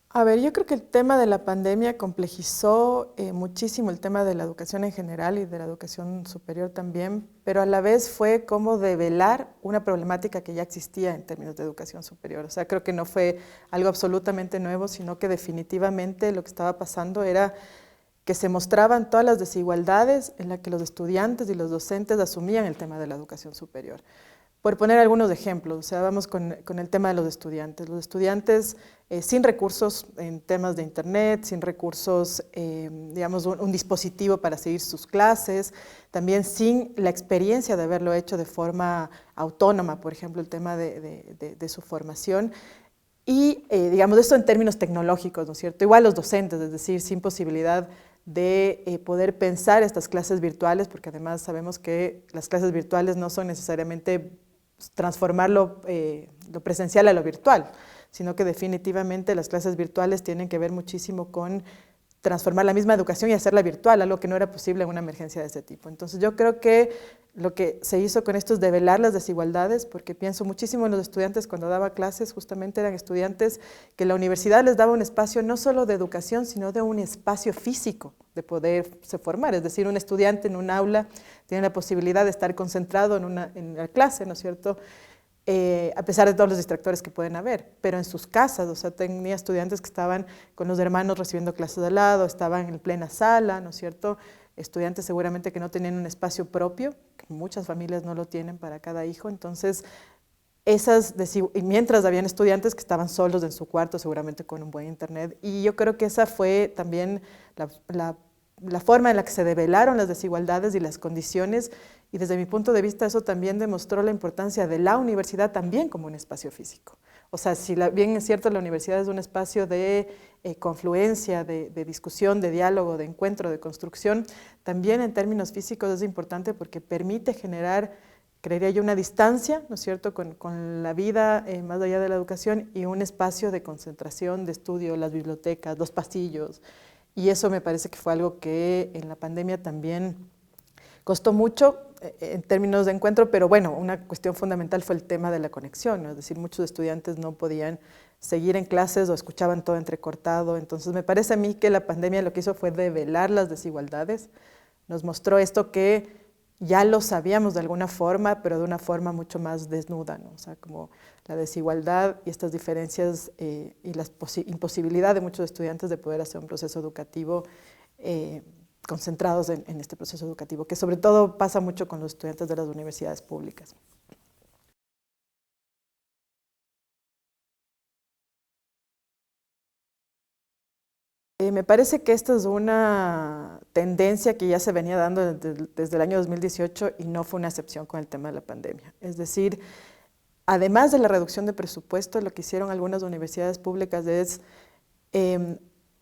A ver, yo creo que el tema de la pandemia complejizó muchísimo el tema de la educación en general y de la educación superior también, pero a la vez fue como develar una problemática que ya existía en términos de educación superior. O sea, creo que no fue algo absolutamente nuevo, sino que definitivamente lo que estaba pasando era que se mostraban todas las desigualdades en las que los estudiantes y los docentes asumían el tema de la educación superior. Por poner algunos ejemplos, o sea, vamos con el tema de los estudiantes sin recursos en temas de internet, sin recursos, digamos, un dispositivo para seguir sus clases, también sin la experiencia de haberlo hecho de forma autónoma, por ejemplo, el tema de su formación. Y, digamos, esto en términos tecnológicos, ¿no es cierto? Igual los docentes, es decir, sin posibilidad de poder pensar estas clases virtuales, porque además sabemos que las clases virtuales no son necesariamente transformar lo presencial a lo virtual, sino que definitivamente las clases virtuales tienen que ver muchísimo con transformar la misma educación y hacerla virtual, algo que no era posible en una emergencia de ese tipo. Entonces yo creo que lo que se hizo con esto es develar las desigualdades, porque pienso muchísimo en los estudiantes cuando daba clases, justamente eran estudiantes que la universidad les daba un espacio no solo de educación, sino de un espacio físico de poderse formar. Es decir, un estudiante en un aula tiene la posibilidad de estar concentrado en la clase, ¿no es cierto?, a pesar de todos los distractores que pueden haber, pero en sus casas, o sea, tenía estudiantes que estaban con los hermanos recibiendo clases de al lado, estaban en plena sala, ¿no es cierto?, estudiantes seguramente que no tenían un espacio propio, que muchas familias no lo tienen para cada hijo, entonces y mientras habían estudiantes que estaban solos en su cuarto, seguramente con un buen internet, y yo creo que esa fue también la forma en la que se develaron las desigualdades y las condiciones, y desde mi punto de vista eso también demostró la importancia de la universidad también como un espacio físico. O sea, si bien es cierto la universidad es un espacio de confluencia, de discusión, de diálogo, de encuentro, de construcción, también en términos físicos es importante porque permite generar, creería yo, una distancia, ¿no es cierto?, con la vida más allá de la educación y un espacio de concentración, de estudio, las bibliotecas, los pasillos. Y eso me parece que fue algo que en la pandemia también costó mucho en términos de encuentro, pero bueno, una cuestión fundamental fue el tema de la conexión, ¿no? Es decir, muchos estudiantes no podían seguir en clases o escuchaban todo entrecortado. Entonces me parece a mí que la pandemia lo que hizo fue develar las desigualdades, nos mostró esto que ya lo sabíamos de alguna forma, pero de una forma mucho más desnuda, ¿no? O sea, como la desigualdad y estas diferencias y la imposibilidad de muchos estudiantes de poder hacer un proceso educativo concentrados en este proceso educativo, que sobre todo pasa mucho con los estudiantes de las universidades públicas. Me parece que esta es una tendencia que ya se venía dando desde el año 2018 y no fue una excepción con el tema de la pandemia. Es decir, además de la reducción de presupuesto, lo que hicieron algunas universidades públicas es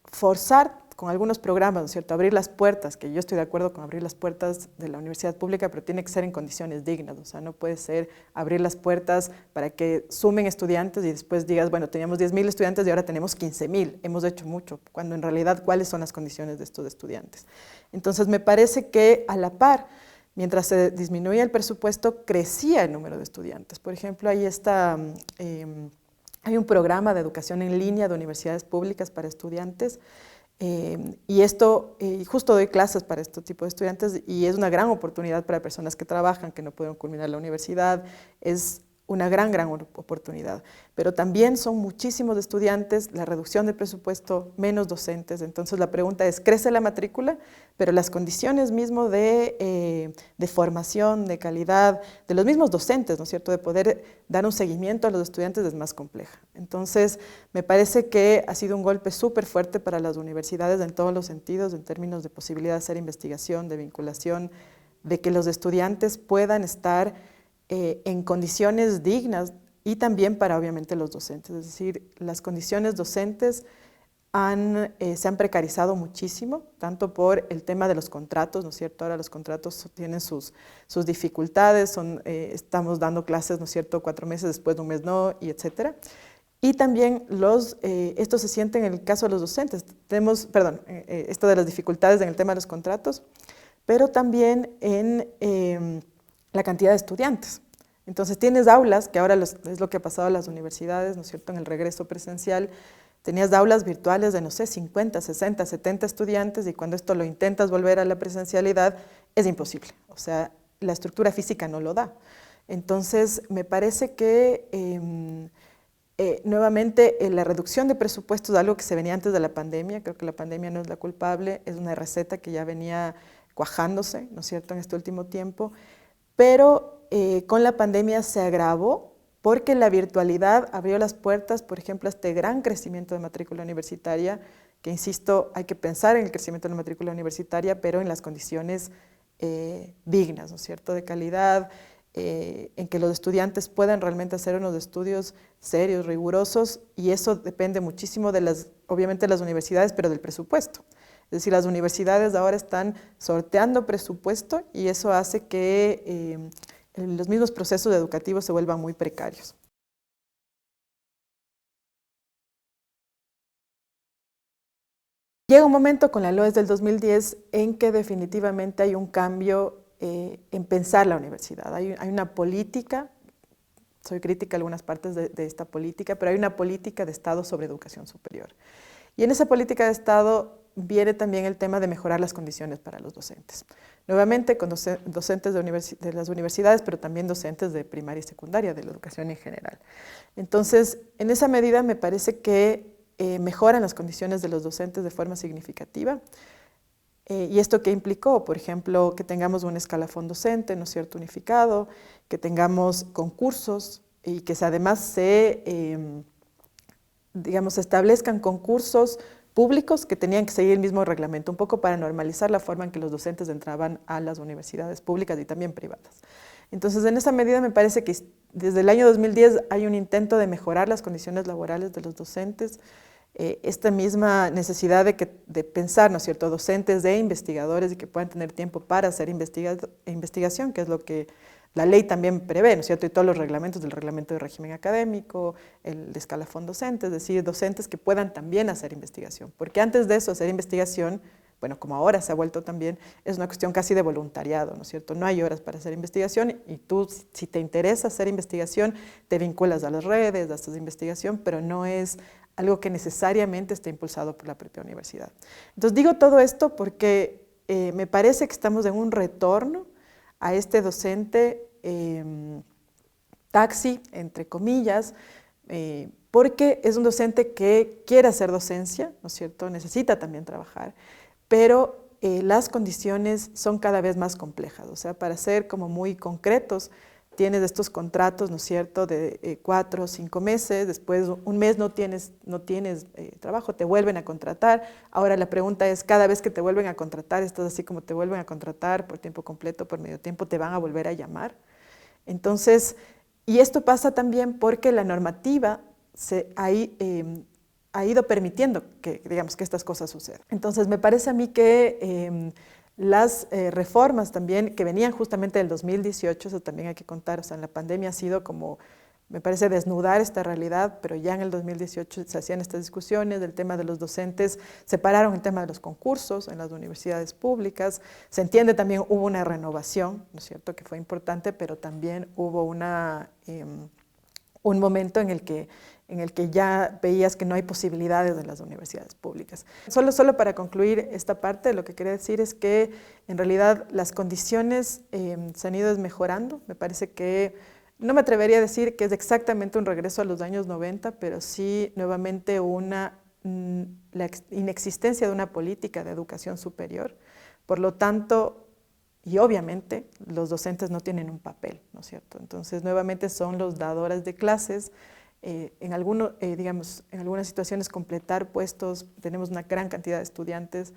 forzar con algunos programas, ¿no es cierto?, abrir las puertas, que yo estoy de acuerdo con abrir las puertas de la universidad pública, pero tiene que ser en condiciones dignas, o sea, no puede ser abrir las puertas para que sumen estudiantes y después digas, bueno, teníamos 10.000 estudiantes y ahora tenemos 15.000, hemos hecho mucho, cuando en realidad, ¿cuáles son las condiciones de estos estudiantes? Entonces, me parece que a la par, mientras se disminuía el presupuesto, crecía el número de estudiantes. Por ejemplo, ahí está, hay un programa de educación en línea de universidades públicas para estudiantes y esto, justo doy clases para este tipo de estudiantes y es una gran oportunidad para personas que trabajan, que no pueden culminar la universidad, es una gran oportunidad. Pero también son muchísimos estudiantes, la reducción del presupuesto, menos docentes. Entonces la pregunta es, ¿crece la matrícula? Pero las condiciones mismo de formación, de calidad, de los mismos docentes, ¿no es cierto?, de poder dar un seguimiento a los estudiantes es más compleja. Entonces, me parece que ha sido un golpe súper fuerte para las universidades en todos los sentidos, en términos de posibilidad de hacer investigación, de vinculación, de que los estudiantes puedan estar en condiciones dignas y también para obviamente los docentes. Es decir, las condiciones docentes se han precarizado muchísimo, tanto por el tema de los contratos, ¿no es cierto? Ahora los contratos tienen sus dificultades, estamos dando clases, ¿no es cierto?, 4 meses, después de un mes no, y etcétera. Y también esto se siente en el caso de los docentes. Tenemos, perdón, esto de las dificultades en el tema de los contratos, pero también en la cantidad de estudiantes. Entonces tienes aulas, que ahora es lo que ha pasado a las universidades, ¿no es cierto?, en el regreso presencial, tenías aulas virtuales de, no sé, 50, 60, 70 estudiantes y cuando esto lo intentas volver a la presencialidad es imposible. O sea, la estructura física no lo da. Entonces, me parece que nuevamente la reducción de presupuestos, algo que se venía antes de la pandemia, creo que la pandemia no es la culpable, es una receta que ya venía cuajándose, ¿no es cierto?, en este último tiempo, pero con la pandemia se agravó porque la virtualidad abrió las puertas, por ejemplo, a este gran crecimiento de matrícula universitaria, que insisto, hay que pensar en el crecimiento de la matrícula universitaria, pero en las condiciones dignas, ¿no es cierto?, de calidad, en que los estudiantes puedan realmente hacer unos estudios serios, rigurosos, y eso depende muchísimo de obviamente de las universidades, pero del presupuesto. Es decir, las universidades ahora están sorteando presupuesto y eso hace que los mismos procesos educativos se vuelvan muy precarios. Llega un momento con la LOES del 2010 en que definitivamente hay un cambio en pensar la universidad. Hay una política, soy crítica a algunas partes de esta política, pero hay una política de Estado sobre educación superior. Y en esa política de Estado viene también el tema de mejorar las condiciones para los docentes. Nuevamente con docentes de las universidades, pero también docentes de primaria y secundaria, de la educación en general. Entonces, en esa medida me parece que mejoran las condiciones de los docentes de forma significativa. ¿Y esto qué implicó? Por ejemplo, que tengamos un escalafón docente, ¿no es cierto?, unificado, que tengamos concursos y que además digamos, establezcan concursos públicos que tenían que seguir el mismo reglamento, un poco para normalizar la forma en que los docentes entraban a las universidades públicas y también privadas. Entonces, en esa medida me parece que desde el año 2010 hay un intento de mejorar las condiciones laborales de los docentes, esta misma necesidad de pensar, ¿no es cierto?, docentes e investigadores y que puedan tener tiempo para hacer investigación, que es lo que la ley también prevé, ¿no es cierto?, y todos los reglamentos del reglamento de régimen académico, el escalafón docente, es decir, docentes que puedan también hacer investigación, porque antes de eso hacer investigación, bueno, como ahora se ha vuelto también, es una cuestión casi de voluntariado, ¿no es cierto? No hay horas para hacer investigación y tú, si te interesa hacer investigación, te vinculas a las redes, haces investigación, pero no es algo que necesariamente esté impulsado por la propia universidad. Entonces digo todo esto porque me parece que estamos en un retorno a este docente taxi, entre comillas, porque es un docente que quiere hacer docencia, ¿no es cierto?, necesita también trabajar, pero las condiciones son cada vez más complejas. O sea, para ser como muy concretos, tienes estos contratos, ¿no es cierto?, de 4 o 5 meses, después un mes no tienes trabajo, te vuelven a contratar. Ahora la pregunta es, cada vez que te vuelven a contratar, estás así como te vuelven a contratar por tiempo completo, por medio tiempo, te van a volver a llamar. Entonces, y esto pasa también porque la normativa ha ido permitiendo que, digamos, que estas cosas sucedan. Entonces, me parece a mí que las reformas también que venían justamente del 2018, eso también hay que contar, o sea, en la pandemia ha sido como, me parece, desnudar esta realidad, pero ya en el 2018 se hacían estas discusiones del tema de los docentes, separaron el tema de los concursos en las universidades públicas, se entiende también hubo una renovación, ¿no es cierto?, que fue importante, pero también hubo un momento en el que ya veías que no hay posibilidades en las universidades públicas. Solo para concluir esta parte, lo que quería decir es que en realidad las condiciones se han ido mejorando. Me parece que, no me atrevería a decir que es exactamente un regreso a los años 90, pero sí nuevamente la inexistencia de una política de educación superior. Por lo tanto, y obviamente los docentes no tienen un papel, ¿no es cierto? Entonces nuevamente son los dadores de clases. Digamos, en algunas situaciones completar puestos, tenemos una gran cantidad de estudiantes,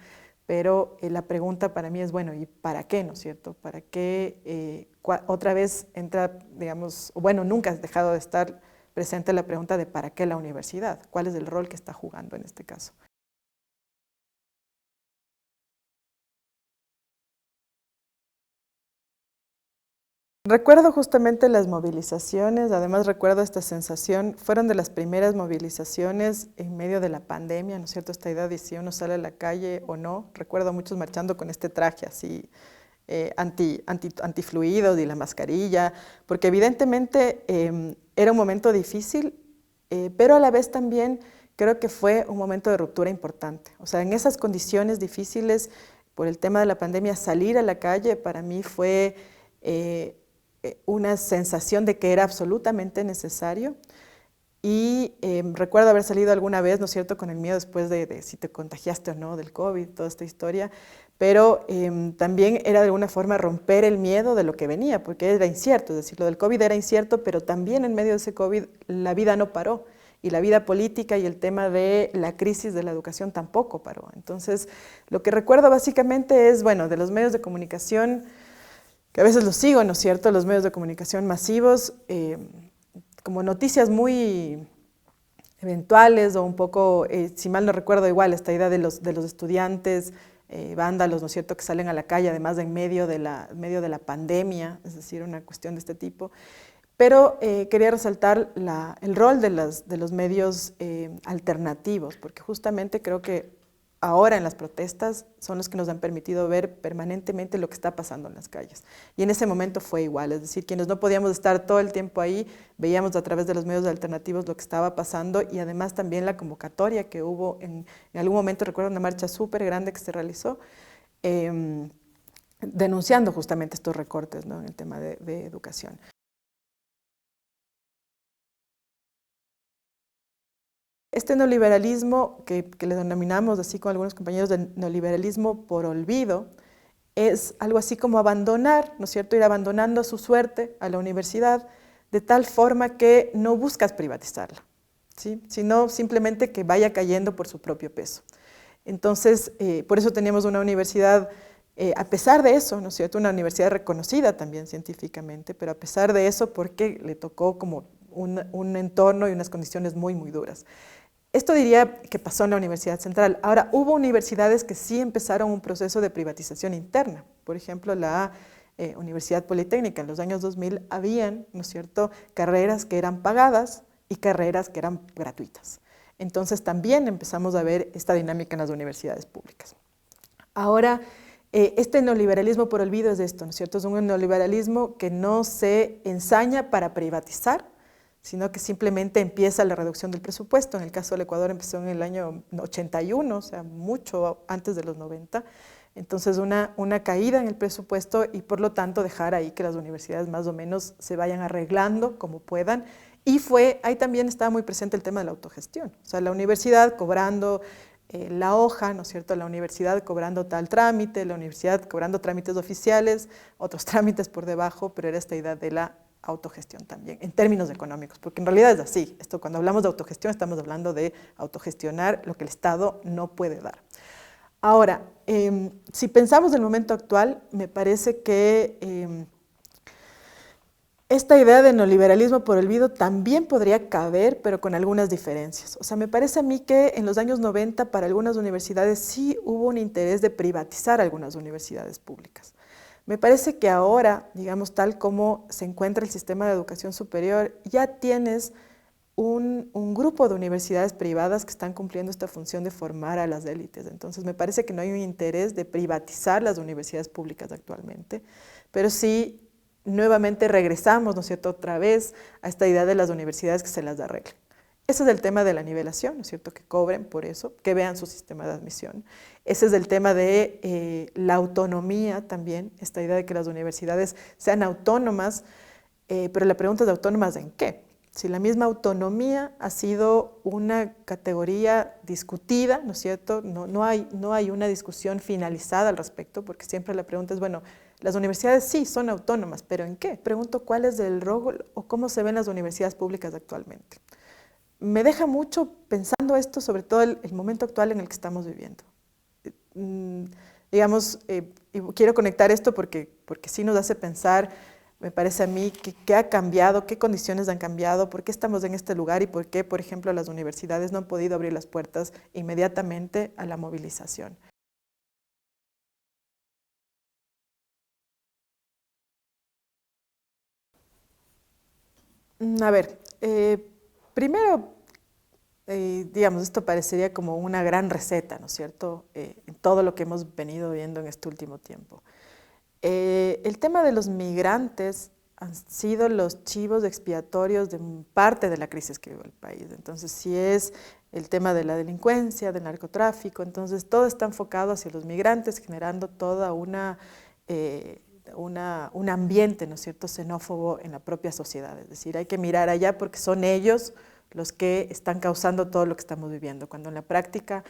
pero la pregunta para mí es, bueno, ¿y para qué, no es cierto? ¿Para qué otra vez entra, digamos, bueno, nunca has dejado de estar presente la pregunta de ¿para qué la universidad? ¿Cuál es el rol que está jugando en este caso? Recuerdo justamente las movilizaciones, además recuerdo esta sensación, fueron de las primeras movilizaciones en medio de la pandemia, ¿no es cierto? Esta idea de si uno sale a la calle o no. Recuerdo a muchos marchando con este traje así, antifluidos y la mascarilla, porque evidentemente era un momento difícil, pero a la vez también creo que fue un momento de ruptura importante. O sea, en esas condiciones difíciles, por el tema de la pandemia, salir a la calle para mí fue una sensación de que era absolutamente necesario. Y recuerdo haber salido alguna vez, ¿no es cierto?, con el miedo después de si te contagiaste o no del COVID, toda esta historia, pero también era de alguna forma romper el miedo de lo que venía, porque era incierto, es decir, lo del COVID era incierto, pero también en medio de ese COVID la vida no paró, y la vida política y el tema de la crisis de la educación tampoco paró. Entonces, lo que recuerdo básicamente es, bueno, de los medios de comunicación, que a veces los sigo, ¿no es cierto?, los medios de comunicación masivos, como noticias muy eventuales o un poco, si mal no recuerdo, igual esta idea de los estudiantes vándalos, ¿no es cierto?, que salen a la calle, además en medio de la pandemia, es decir, una cuestión de este tipo. Pero quería resaltar el rol de los medios alternativos, porque justamente creo que ahora en las protestas son los que nos han permitido ver permanentemente lo que está pasando en las calles. Y en ese momento fue igual, es decir, quienes no podíamos estar todo el tiempo ahí, veíamos a través de los medios alternativos lo que estaba pasando y además también la convocatoria que hubo en algún momento, recuerdo una marcha súper grande que se realizó, denunciando justamente estos recortes, ¿no?, en el tema de educación. Este neoliberalismo que le denominamos así con algunos compañeros de neoliberalismo por olvido, es algo así como abandonar, ¿no es cierto?, ir abandonando a su suerte a la universidad de tal forma que no buscas privatizarla, ¿sí?, sino simplemente que vaya cayendo por su propio peso. Entonces, por eso teníamos una universidad, a pesar de eso, ¿no es cierto?, una universidad reconocida también científicamente, pero a pesar de eso porque le tocó como un entorno y unas condiciones muy, muy duras. Esto diría que pasó en la Universidad Central. Ahora, hubo universidades que sí empezaron un proceso de privatización interna. Por ejemplo, la Universidad Politécnica. En los años 2000 habían, ¿no es cierto?, carreras que eran pagadas y carreras que eran gratuitas. Entonces, también empezamos a ver esta dinámica en las universidades públicas. Ahora, este neoliberalismo por olvido es esto, ¿no es cierto? Es un neoliberalismo que no se ensaña para privatizar, sino que simplemente empieza la reducción del presupuesto. En el caso del Ecuador empezó en el año 81, o sea, mucho antes de los 90. Entonces, una caída en el presupuesto y por lo tanto dejar ahí que las universidades más o menos se vayan arreglando como puedan. Y ahí también estaba muy presente el tema de la autogestión. O sea, la universidad cobrando la hoja, ¿no es cierto?, la universidad cobrando tal trámite, la universidad cobrando trámites oficiales, otros trámites por debajo, pero era esta idea de la autogestión también, en términos económicos, porque en realidad es así. Esto, cuando hablamos de autogestión, estamos hablando de autogestionar lo que el Estado no puede dar. Ahora, si pensamos en el momento actual, me parece que esta idea de neoliberalismo por olvido también podría caber, pero con algunas diferencias. O sea, me parece a mí que en los años 90 para algunas universidades sí hubo un interés de privatizar algunas universidades públicas. Me parece que ahora, digamos, tal como se encuentra el sistema de educación superior, ya tienes un grupo de universidades privadas que están cumpliendo esta función de formar a las élites. Entonces, me parece que no hay un interés de privatizar las universidades públicas actualmente, pero sí, nuevamente regresamos, ¿no es cierto?, otra vez a esta idea de las universidades que se las arreglen. Ese es el tema de la nivelación, ¿no es cierto?, que cobren por eso, que vean su sistema de admisión. Ese es el tema de la autonomía también, esta idea de que las universidades sean autónomas, pero la pregunta es, ¿autónomas en qué? Si la misma autonomía ha sido una categoría discutida, ¿no es cierto?, no hay una discusión finalizada al respecto, porque siempre la pregunta es, bueno, las universidades sí son autónomas, ¿pero en qué? Pregunto cuál es el rol o cómo se ven las universidades públicas actualmente. Me deja mucho pensando esto, sobre todo el momento actual en el que estamos viviendo. Digamos, y quiero conectar esto porque sí nos hace pensar, me parece a mí, qué ha cambiado, qué condiciones han cambiado, por qué estamos en este lugar y por qué, por ejemplo, las universidades no han podido abrir las puertas inmediatamente a la movilización. A ver, primero, digamos, esto parecería como una gran receta, ¿no es cierto?, en todo lo que hemos venido viendo en este último tiempo. El tema de los migrantes han sido los chivos expiatorios de parte de la crisis que vive el país. Entonces, si es el tema de la delincuencia, del narcotráfico. Entonces todo está enfocado hacia los migrantes, generando toda un ambiente, ¿no es cierto?, xenófobo en la propia sociedad. Es decir, hay que mirar allá porque son ellos los que están causando todo lo que estamos viviendo, cuando en la práctica,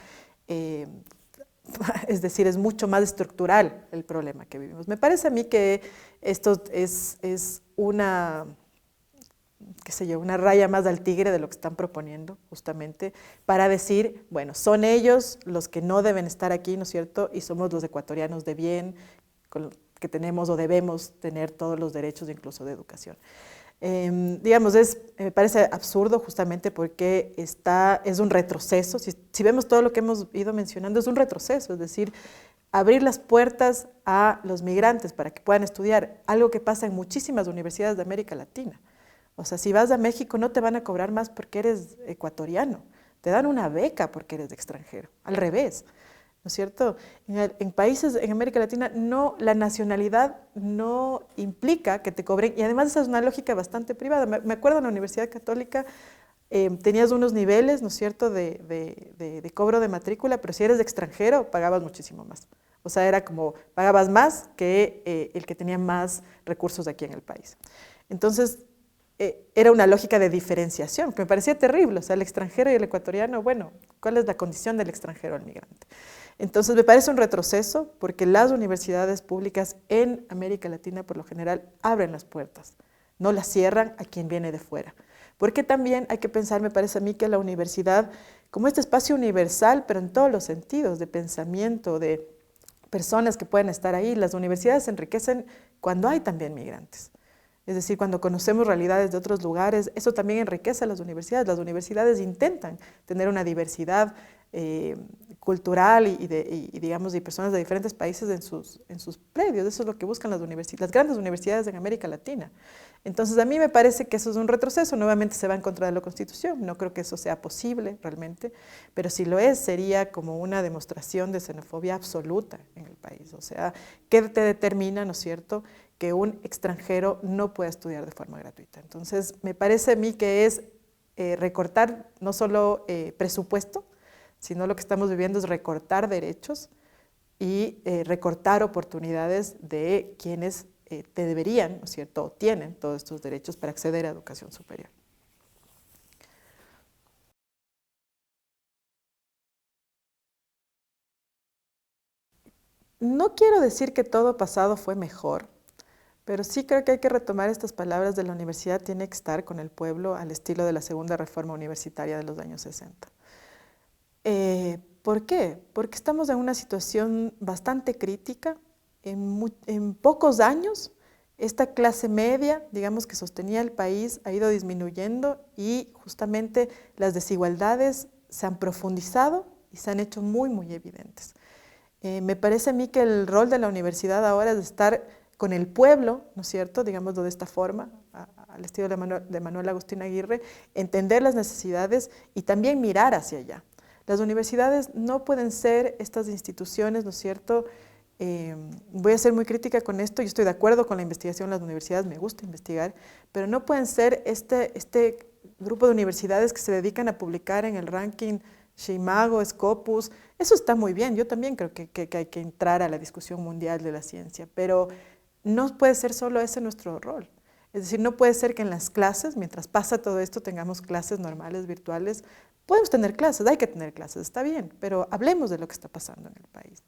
es decir, es mucho más estructural el problema que vivimos. Me parece a mí que esto es una, qué sé yo, una raya más al tigre de lo que están proponiendo, justamente, para decir, bueno, son ellos los que no deben estar aquí, ¿no es cierto?, y somos los ecuatorianos de bien, que tenemos o debemos tener todos los derechos, incluso de educación. Digamos, me parece absurdo justamente porque es un retroceso. Si vemos todo lo que hemos ido mencionando, es un retroceso, es decir, abrir las puertas a los migrantes para que puedan estudiar, algo que pasa en muchísimas universidades de América Latina. O sea, si vas a México no te van a cobrar más porque eres ecuatoriano, te dan una beca porque eres extranjero, al revés. ¿No es cierto? En países en América Latina la nacionalidad no implica que te cobren, y además esa es una lógica bastante privada. Me acuerdo en la Universidad Católica tenías unos niveles, ¿no es cierto?, de cobro de matrícula, pero si eres extranjero pagabas muchísimo más. O sea, era como pagabas más que el que tenía más recursos aquí en el país. Entonces, era una lógica de diferenciación que me parecía terrible. O sea, el extranjero y el ecuatoriano, bueno, ¿cuál es la condición del extranjero al migrante? Entonces, me parece un retroceso porque las universidades públicas en América Latina, por lo general, abren las puertas, no las cierran a quien viene de fuera. Porque también hay que pensar, me parece a mí, que la universidad, como este espacio universal, pero en todos los sentidos, de pensamiento, de personas que pueden estar ahí, las universidades se enriquecen cuando hay también migrantes. Es decir, cuando conocemos realidades de otros lugares, eso también enriquece a las universidades. Las universidades intentan tener una diversidad cultural digamos, de personas de diferentes países en sus predios. Eso es lo que buscan las grandes universidades en América Latina. Entonces, a mí me parece que eso es un retroceso. Nuevamente se va en contra de la Constitución. No creo que eso sea posible realmente, pero si lo es, sería como una demostración de xenofobia absoluta en el país. O sea, ¿qué te determina, no es cierto?, que un extranjero no pueda estudiar de forma gratuita? Entonces, me parece a mí que es recortar no solo presupuesto, sino lo que estamos viviendo es recortar derechos y recortar oportunidades de quienes te deberían, ¿no es cierto?, o tienen todos estos derechos para acceder a educación superior. No quiero decir que todo pasado fue mejor, pero sí creo que hay que retomar estas palabras de la universidad tiene que estar con el pueblo al estilo de la segunda reforma universitaria de los años 60. ¿Por qué? Porque estamos en una situación bastante crítica. En pocos años, esta clase media, digamos, que sostenía el país, ha ido disminuyendo y justamente las desigualdades se han profundizado y se han hecho muy, muy evidentes. Me parece a mí que el rol de la universidad ahora es estar con el pueblo, ¿no es cierto?, digámoslo de esta forma, al estilo de Manuel Agustín Aguirre, entender las necesidades y también mirar hacia allá. Las universidades no pueden ser estas instituciones, ¿no es cierto? Voy a ser muy crítica con esto, yo estoy de acuerdo con la investigación en las universidades, me gusta investigar, pero no pueden ser este grupo de universidades que se dedican a publicar en el ranking Shimago, Scopus. Eso está muy bien, yo también creo que hay que entrar a la discusión mundial de la ciencia, pero no puede ser solo ese nuestro rol. Es decir, no puede ser que en las clases, mientras pasa todo esto, tengamos clases normales, virtuales. Podemos tener clases, hay que tener clases, está bien, pero hablemos de lo que está pasando en el país.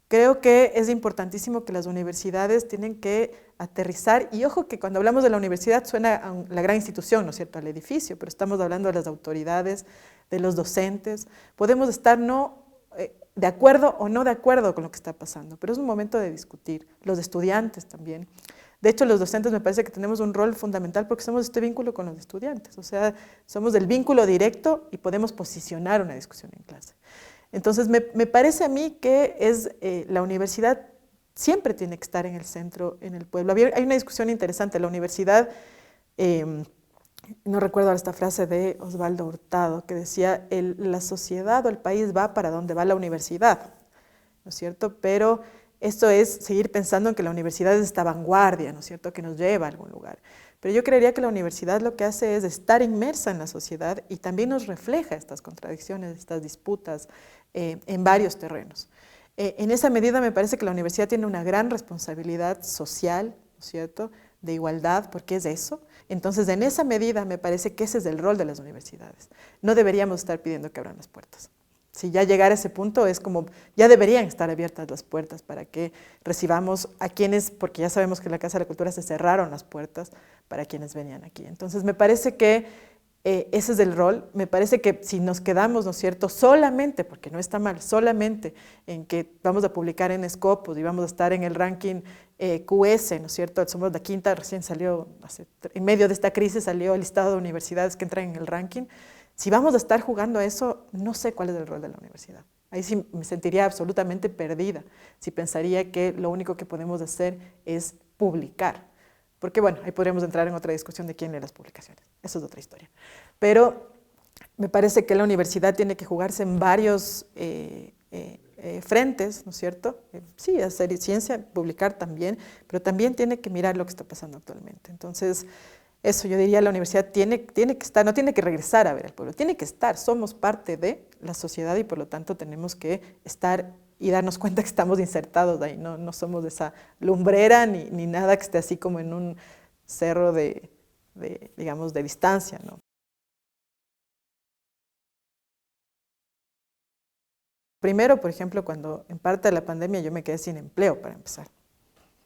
Creo que es importantísimo que las universidades tienen que aterrizar, y ojo que cuando hablamos de la universidad suena a la gran institución, ¿no es cierto?, al edificio, pero estamos hablando de las autoridades, de los docentes. Podemos estar de acuerdo o no de acuerdo con lo que está pasando, pero es un momento de discutir, los estudiantes también. De hecho, los docentes me parece que tenemos un rol fundamental porque somos este vínculo con los estudiantes, o sea, somos el vínculo directo y podemos posicionar una discusión en clase. Entonces, me parece a mí que la universidad siempre tiene que estar en el centro, en el pueblo. Hay una discusión interesante, la universidad, no recuerdo esta frase de Osvaldo Hurtado, que decía, la sociedad o el país va para donde va la universidad, ¿no es cierto? Pero esto es seguir pensando en que la universidad es esta vanguardia, ¿no es cierto?, que nos lleva a algún lugar. Pero yo creería que la universidad lo que hace es estar inmersa en la sociedad y también nos refleja estas contradicciones, estas disputas en varios terrenos. En esa medida me parece que la universidad tiene una gran responsabilidad social, ¿no es cierto?, de igualdad, porque es eso. Entonces, en esa medida me parece que ese es el rol de las universidades. No deberíamos estar pidiendo que abran las puertas. Si ya llegar a ese punto es como, ya deberían estar abiertas las puertas para que recibamos a quienes, porque ya sabemos que en la Casa de la Cultura se cerraron las puertas para quienes venían aquí. Entonces, me parece que ese es el rol. Me parece que si nos quedamos, ¿no es cierto?, solamente, porque no está mal, solamente en que vamos a publicar en Scopus y vamos a estar en el ranking QS, ¿no es cierto?, somos la quinta, recién salió, en medio de esta crisis salió el listado de universidades que entran en el ranking. Si vamos a estar jugando a eso, no sé cuál es el rol de la universidad. Ahí sí me sentiría absolutamente perdida si pensaría que lo único que podemos hacer es publicar. Porque bueno, ahí podríamos entrar en otra discusión de quién lee las publicaciones. Eso es otra historia. Pero me parece que la universidad tiene que jugarse en varios frentes, ¿no es cierto? Sí, hacer ciencia, publicar también, pero también tiene que mirar lo que está pasando actualmente. Entonces, eso yo diría, la universidad tiene que estar, no tiene que regresar a ver al pueblo, tiene que estar, somos parte de la sociedad y por lo tanto tenemos que estar y darnos cuenta que estamos insertados ahí, no somos de esa lumbrera ni nada que esté así como en un cerro digamos, de distancia, ¿no? Primero, por ejemplo, cuando en parte de la pandemia yo me quedé sin empleo para empezar.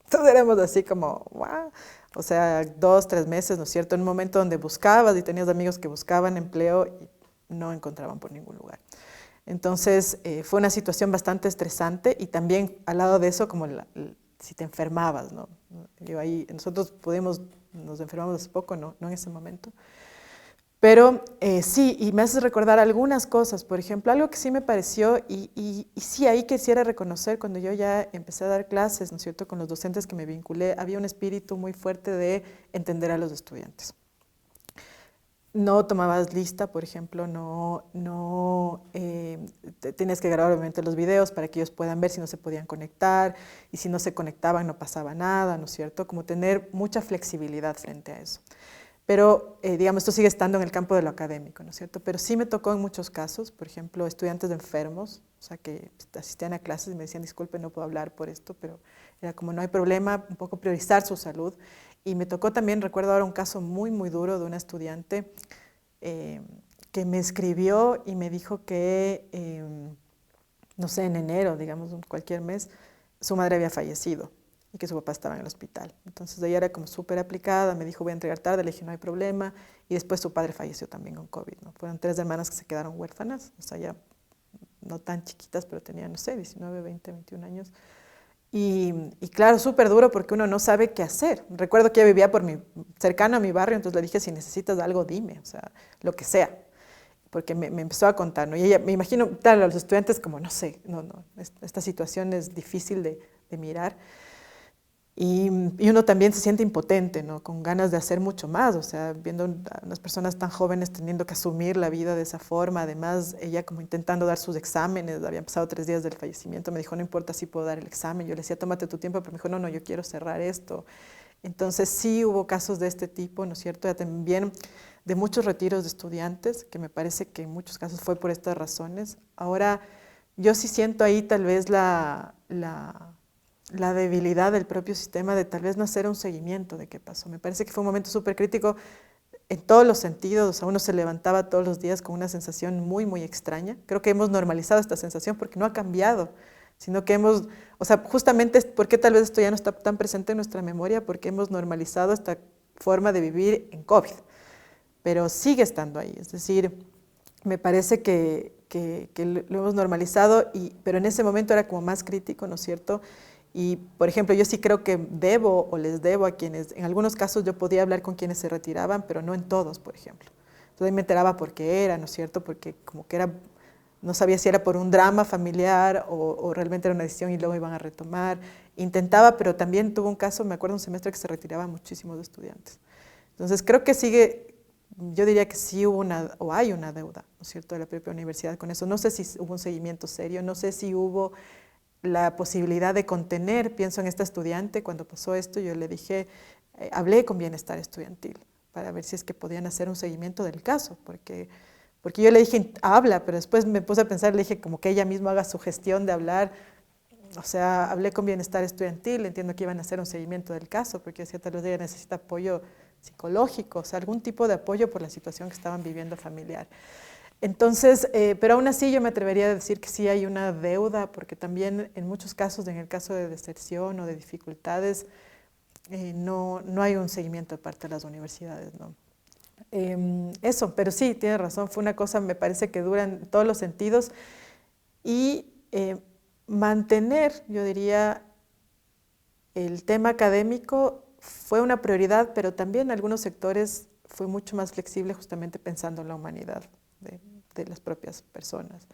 Entonces éramos así como, wow, o sea, 2, 3 meses, ¿no es cierto? En un momento donde buscabas y tenías amigos que buscaban empleo y no encontraban por ningún lugar. Entonces fue una situación bastante estresante y también al lado de eso, como si te enfermabas, ¿no? Yo ahí, nosotros nos enfermamos hace poco, no en ese momento. Pero sí, y me hace recordar algunas cosas, por ejemplo, algo que sí me pareció, y sí, ahí quisiera reconocer, cuando yo ya empecé a dar clases, ¿no es cierto?, con los docentes que me vinculé, había un espíritu muy fuerte de entender a los estudiantes. No tomabas lista, por ejemplo, tenías que grabar obviamente los videos para que ellos puedan ver si no se podían conectar, y si no se conectaban no pasaba nada, ¿no es cierto?, como tener mucha flexibilidad frente a eso. Pero, digamos, esto sigue estando en el campo de lo académico, ¿no es cierto? Pero sí me tocó en muchos casos, por ejemplo, estudiantes enfermos, o sea, que asistían a clases y me decían, disculpe, no puedo hablar por esto, pero era como, no hay problema, un poco priorizar su salud. Y me tocó también, recuerdo ahora un caso muy, muy duro de una estudiante que me escribió y me dijo que, no sé, en enero, digamos, cualquier mes, su madre había fallecido y que su papá estaba en el hospital. Entonces ella era como súper aplicada, me dijo voy a entregar tarde, le dije no hay problema, y después su padre falleció también con COVID, ¿no? Fueron 3 hermanas que se quedaron huérfanas, o sea, ya no tan chiquitas, pero tenían, no sé, 19, 20, 21 años. Y claro, súper duro porque uno no sabe qué hacer. Recuerdo que ella vivía cercano a mi barrio, entonces le dije, si necesitas algo, dime, o sea, lo que sea. Porque me empezó a contar, ¿no? Y ella, me imagino, claro, a los estudiantes como, no sé, esta situación es difícil de mirar. Y uno también se siente impotente, ¿no? Con ganas de hacer mucho más, o sea, viendo a unas personas tan jóvenes teniendo que asumir la vida de esa forma, además ella como intentando dar sus exámenes, habían pasado 3 días del fallecimiento, me dijo, no importa si puedo dar el examen, yo le decía, tómate tu tiempo, pero me dijo, no, yo quiero cerrar esto. Entonces sí hubo casos de este tipo, ¿no es cierto? Ya también de muchos retiros de estudiantes, que me parece que en muchos casos fue por estas razones. Ahora, yo sí siento ahí tal vez la debilidad del propio sistema de tal vez no hacer un seguimiento de qué pasó. Me parece que fue un momento súper crítico en todos los sentidos, o sea, uno se levantaba todos los días con una sensación muy, muy extraña. Creo que hemos normalizado esta sensación porque no ha cambiado, sino que o sea, justamente porque tal vez esto ya no está tan presente en nuestra memoria, porque hemos normalizado esta forma de vivir en COVID, pero sigue estando ahí, es decir, me parece que lo hemos normalizado, pero en ese momento era como más crítico, ¿no es cierto? Y, por ejemplo, yo sí creo que debo o les debo a quienes, en algunos casos yo podía hablar con quienes se retiraban, pero no en todos, por ejemplo. Entonces me enteraba por qué era, ¿no es cierto? Porque como que era, no sabía si era por un drama familiar o realmente era una decisión y luego iban a retomar. Intentaba, pero también tuvo un caso, me acuerdo un semestre que se retiraban muchísimos estudiantes. Entonces creo que yo diría que sí hubo o hay una deuda, ¿no es cierto?, de la propia universidad con eso. No sé si hubo un seguimiento serio, no sé si hubo la posibilidad de contener. Pienso en esta estudiante, cuando pasó esto, yo le dije, hablé con Bienestar Estudiantil para ver si es que podían hacer un seguimiento del caso, porque yo le dije, habla, pero después me puse a pensar, le dije como que ella misma haga su gestión de hablar. O sea, hablé con Bienestar Estudiantil, entiendo que iban a hacer un seguimiento del caso, porque decía, tal vez ella necesita apoyo psicológico, o sea, algún tipo de apoyo por la situación que estaban viviendo familiar. Entonces, pero aún así yo me atrevería a decir que sí hay una deuda, porque también en muchos casos, en el caso de deserción o de dificultades, no hay un seguimiento de parte de las universidades, ¿no? Eso, pero sí, tiene razón, fue una cosa, me parece que dura en todos los sentidos y mantener, yo diría, el tema académico fue una prioridad, pero también en algunos sectores fue mucho más flexible justamente pensando en la humanidad de las propias personas.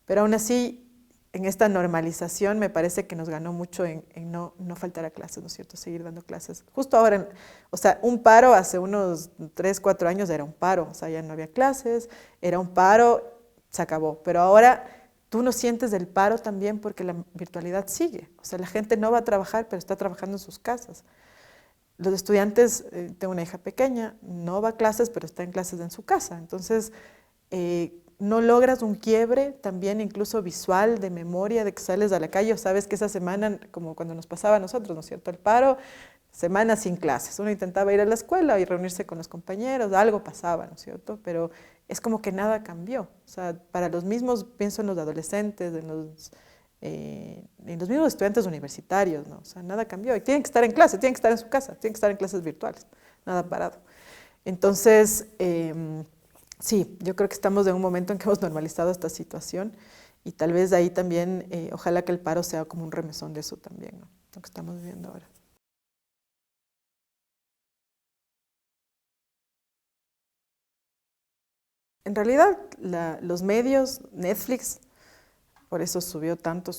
Pero aún así, en esta normalización me parece que nos ganó mucho en no faltar a clases, ¿no es cierto? Seguir dando clases. Justo ahora, o sea, un paro hace unos 3, 4 años era un paro, o sea, ya no había clases, era un paro, se acabó. Pero ahora tú no sientes el paro también porque la virtualidad sigue. O sea, la gente no va a trabajar, pero está trabajando en sus casas. Los estudiantes, tengo una hija pequeña, no va a clases, pero está en clases en su casa. Entonces, no logras un quiebre también incluso visual, de memoria, de que sales a la calle o sabes que esa semana, como cuando nos pasaba a nosotros, ¿no es cierto? El paro, semana sin clases. Uno intentaba ir a la escuela y reunirse con los compañeros, algo pasaba, ¿no es cierto? Pero es como que nada cambió. O sea, para los mismos, pienso en los adolescentes, en los mismos estudiantes universitarios, ¿no? O sea, nada cambió. Y tienen que estar en clase, tienen que estar en su casa, tienen que estar en clases virtuales, nada parado. Entonces, sí, yo creo que estamos en un momento en que hemos normalizado esta situación y tal vez de ahí también, ojalá que el paro sea como un remesón de eso también, ¿no? Lo que estamos viviendo ahora. En realidad, los medios, Netflix, por eso subió tanto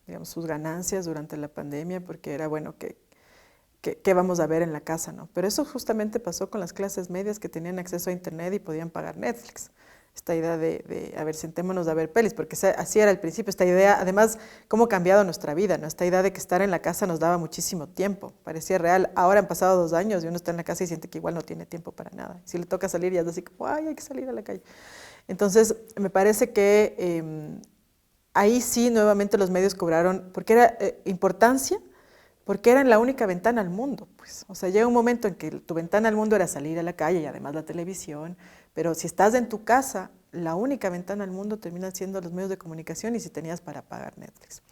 digamos, sus ganancias durante la pandemia, porque era bueno qué vamos a ver en la casa, ¿no? Pero eso justamente pasó con las clases medias que tenían acceso a internet y podían pagar Netflix. Esta idea a ver, sentémonos a ver pelis, porque así era al principio, esta idea, además, cómo ha cambiado nuestra vida, ¿no? Esta idea de que estar en la casa nos daba muchísimo tiempo, parecía real. Ahora han pasado 2 años y uno está en la casa y siente que igual no tiene tiempo para nada. Si le toca salir ya es así como, ay, hay que salir a la calle. Entonces, me parece que ahí sí nuevamente los medios cobraron, porque era importancia, porque eran la única ventana al mundo, pues. O sea, llega un momento en que tu ventana al mundo era salir a la calle y además la televisión, pero si estás en tu casa, la única ventana al mundo termina siendo los medios de comunicación y si tenías para pagar Netflix.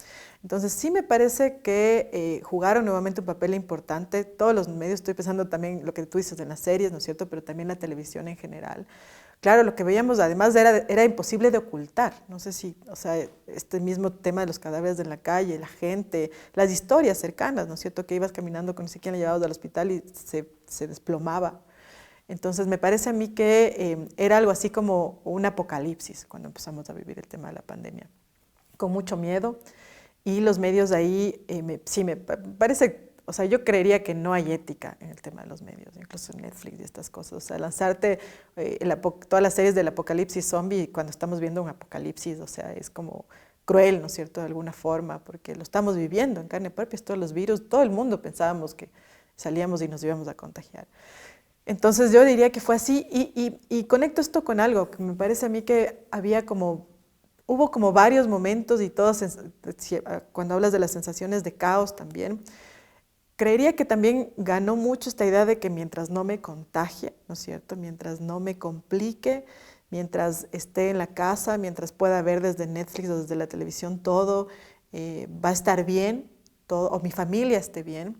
Entonces, sí me parece que jugaron nuevamente un papel importante. Todos los medios, estoy pensando también lo que tú dices en las series, ¿no es cierto? Pero también la televisión en general. Claro, lo que veíamos además era imposible de ocultar. No sé si, o sea, este mismo tema de los cadáveres en la calle, la gente, las historias cercanas, ¿no es cierto? Que ibas caminando con no sé quién le llevabas al hospital y se desplomaba. Entonces, me parece a mí que era algo así como un apocalipsis cuando empezamos a vivir el tema de la pandemia, con mucho miedo. Y los medios ahí, sí, me parece, o sea, yo creería que no hay ética en el tema de los medios, incluso en Netflix y estas cosas. O sea, lanzarte todas las series del apocalipsis zombie cuando estamos viendo un apocalipsis, o sea, es como cruel, ¿no es cierto?, de alguna forma, porque lo estamos viviendo en carne propia, todos los virus, todo el mundo pensábamos que salíamos y nos íbamos a contagiar. Entonces yo diría que fue así y conecto esto con algo que me parece a mí que hubo como varios momentos y todos, cuando hablas de las sensaciones de caos también, creería que también ganó mucho esta idea de que mientras no me contagie, ¿no es cierto? Mientras no me complique, mientras esté en la casa, mientras pueda ver desde Netflix o desde la televisión todo, va a estar bien, todo, o mi familia esté bien.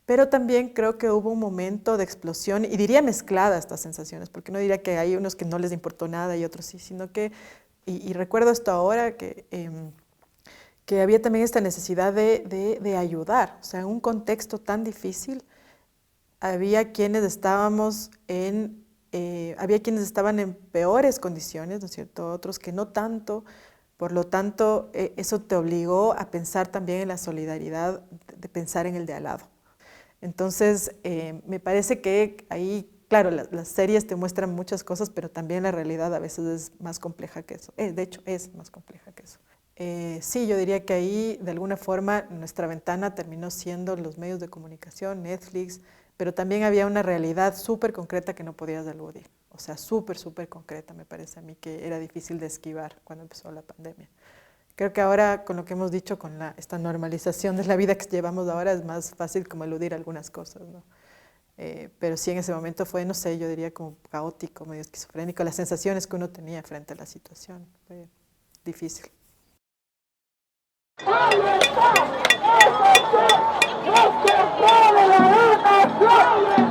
Pero también creo que hubo un momento de explosión, y diría mezclada estas sensaciones, porque no diría que hay unos que no les importó nada y otros sí, sino que, y recuerdo esto ahora, que había también esta necesidad de ayudar. O sea, en un contexto tan difícil, había quienes había quienes estaban en peores condiciones, ¿no es cierto? Otros que no tanto. Por lo tanto, eso te obligó a pensar también en la solidaridad, de pensar en el de al lado. Entonces, me parece que ahí, claro, las series te muestran muchas cosas, pero también la realidad a veces es más compleja que eso. De hecho, es más compleja que eso. Sí, yo diría que ahí de alguna forma nuestra ventana terminó siendo los medios de comunicación, Netflix, pero también había una realidad súper concreta que no podías eludir. O sea, súper, súper concreta, me parece a mí que era difícil de esquivar cuando empezó la pandemia. Creo que ahora, con lo que hemos dicho, con esta normalización de la vida que llevamos ahora, es más fácil como eludir algunas cosas, ¿no? Pero sí en ese momento fue, no sé, yo diría como caótico, medio esquizofrénico, las sensaciones que uno tenía frente a la situación. Fue difícil. ¡No se puede la educación!